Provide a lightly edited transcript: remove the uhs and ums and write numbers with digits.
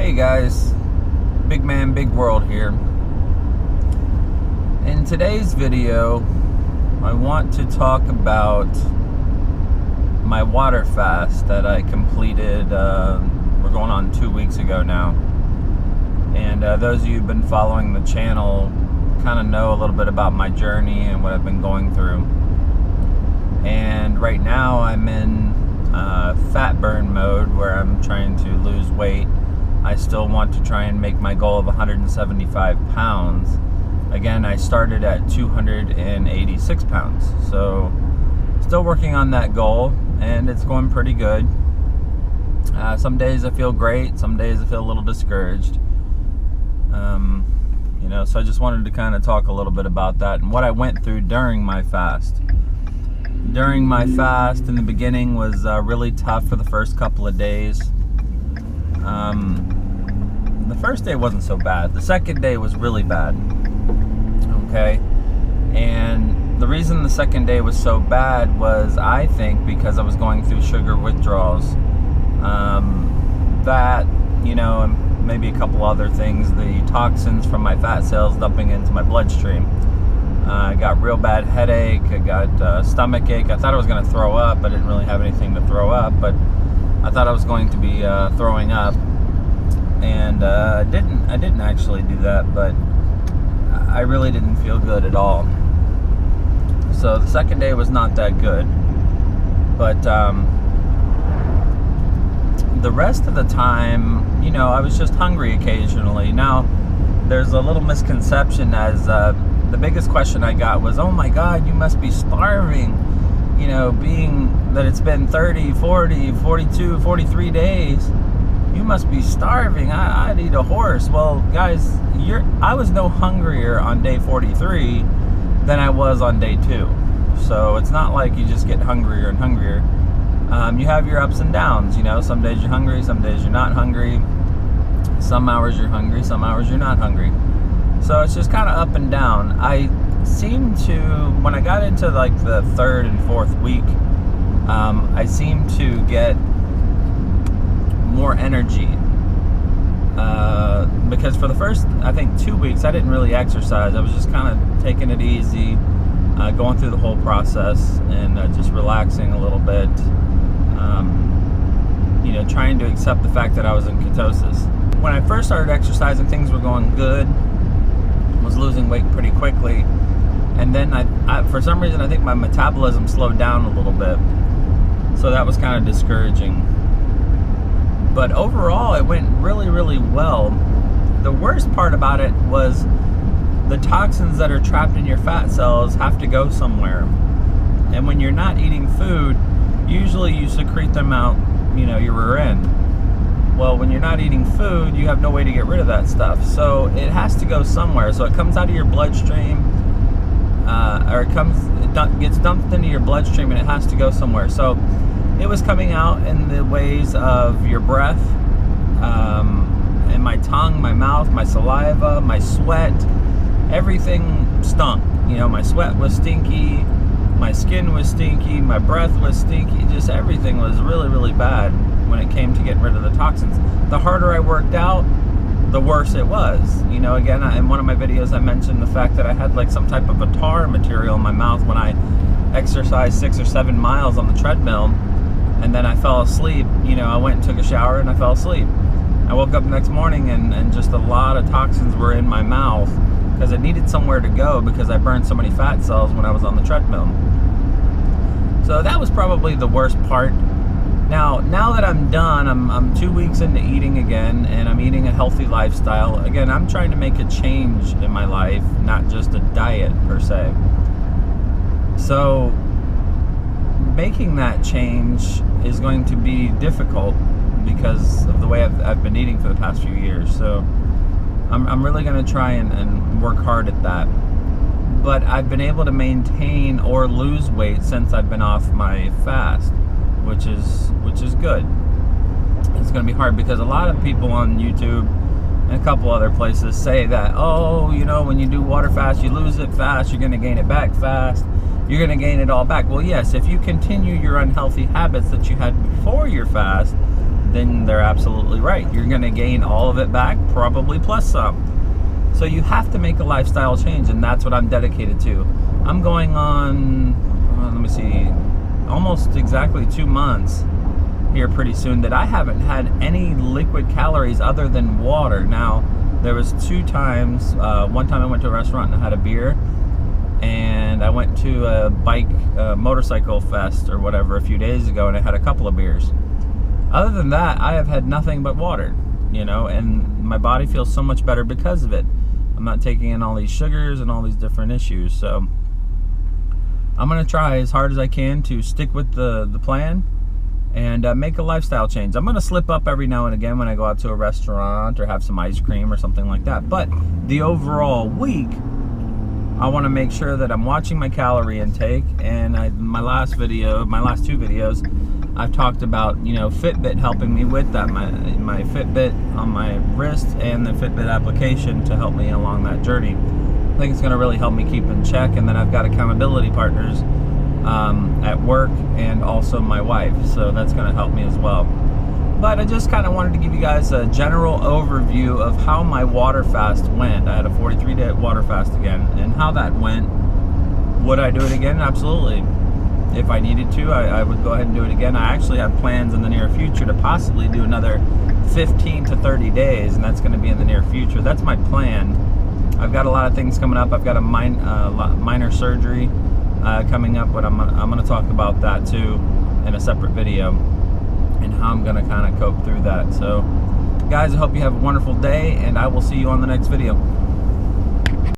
Hey guys, Big Man, Big World here. In today's video, I want to talk about my water fast that I completed, we're going on 2 weeks ago now. And those of you who've been following the channel kind of know a little bit about my journey and what I've been going through. And right now I'm in fat burn mode where I'm trying to lose weight. I still want to try and make my goal of 175 pounds. Again, I started at 286 pounds. So still working on that goal, and it's going pretty good. Some days I feel great, some days I feel a little discouraged. So I just wanted to kind of talk a little bit about that and what I went through during my fast. During my fast in the beginning was really tough for the first couple of days. The first day wasn't so bad. The second day was really bad. Okay? And the reason the second day was so bad was, I think, because I was going through sugar withdrawals. And maybe a couple other things. The toxins from my fat cells dumping into my bloodstream. I got real bad headache. I got stomach ache. I thought I was going to throw up. I didn't really have anything to throw up, but I thought I was going to be throwing up, and I didn't actually do that, but I really didn't feel good at all. So the second day was not that good, but the rest of the time, I was just hungry occasionally. Now, there's a little misconception, as the biggest question I got was, oh my God, you must be starving, being that it's been 30, 40, 42, 43 days. You must be starving. I'd eat a horse. Well, guys, I was no hungrier on day 43 than I was on day 2. So it's not like you just get hungrier and hungrier. You have your ups and downs. Some days you're hungry, some days you're not hungry. Some hours you're hungry, some hours you're not hungry. So it's just kind of up and down. I seem to, when I got into like the 3rd and 4th week, I seemed to get more energy. Because for the first, I think, 2 weeks, I didn't really exercise. I was just kind of taking it easy, going through the whole process and just relaxing a little bit. Trying to accept the fact that I was in ketosis. When I first started exercising, things were going good. Was losing weight pretty quickly, and then I for some reason I think my metabolism slowed down a little bit, so that was kind of discouraging. But overall, it went really, really well. The worst part about it was the toxins that are trapped in your fat cells have to go somewhere, and when you're not eating food, usually you secrete them out, your rear end. Well, when you're not eating food, you have no way to get rid of that stuff. So it has to go somewhere. So it comes out of your bloodstream, or it gets dumped into your bloodstream, and it has to go somewhere. So it was coming out in the ways of your breath, and my tongue, my mouth, my saliva, my sweat. Everything stunk. My sweat was stinky, my skin was stinky, my breath was stinky. Just everything was really, really bad when it came to getting rid of the toxins. The harder I worked out, the worse it was. Again, in one of my videos I mentioned the fact that I had like some type of a tar material in my mouth when I exercised 6 or 7 miles on the treadmill, and then I fell asleep. I went and took a shower and I fell asleep. I woke up the next morning and just a lot of toxins were in my mouth because it needed somewhere to go, because I burned so many fat cells when I was on the treadmill. So that was probably the worst part. Now that I'm done, I'm 2 weeks into eating again, and I'm eating a healthy lifestyle. Again, I'm trying to make a change in my life, not just a diet per se. So making that change is going to be difficult because of the way I've been eating for the past few years. So I'm really going to try and work hard at that. But I've been able to maintain or lose weight since I've been off my fast, which is good. It's going to be hard because a lot of people on YouTube and a couple other places say that, when you do water fast, you lose it fast, you're going to gain it back fast, you're going to gain it all back. Well, yes, if you continue your unhealthy habits that you had before your fast, then they're absolutely right. You're going to gain all of it back, probably plus some. So you have to make a lifestyle change, and that's what I'm dedicated to. I'm going on, let me see, almost exactly 2 months here pretty soon that I haven't had any liquid calories other than water. Now, there was 2 times. One time I went to a restaurant and I had a beer, and I went to a motorcycle fest or whatever a few days ago, and I had a couple of beers. Other than that, I have had nothing but water, and my body feels so much better because of it. I'm not taking in all these sugars and all these different issues. So I'm going to try as hard as I can to stick with the plan and make a lifestyle change. I'm going to slip up every now and again when I go out to a restaurant or have some ice cream or something like that. But the overall week, I want to make sure that I'm watching my calorie intake. And my last 2 videos, I've talked about, Fitbit helping me with that. My Fitbit on my wrist and the Fitbit application to help me along that journey. I think it's going to really help me keep in check. And then I've got accountability partners at work and also my wife. So that's going to help me as well. But I just kind of wanted to give you guys a general overview of how my water fast went. I had a 43-day water fast again, and how that went. Would I do it again? Absolutely. If I needed to, I would go ahead and do it again. I actually have plans in the near future to possibly do another 15 to 30 days, and that's going to be in the near future. That's my plan. I've got a lot of things coming up. I've got a minor surgery coming up, but I'm going to talk about that too in a separate video, and how I'm going to kind of cope through that. So, guys, I hope you have a wonderful day, and I will see you on the next video.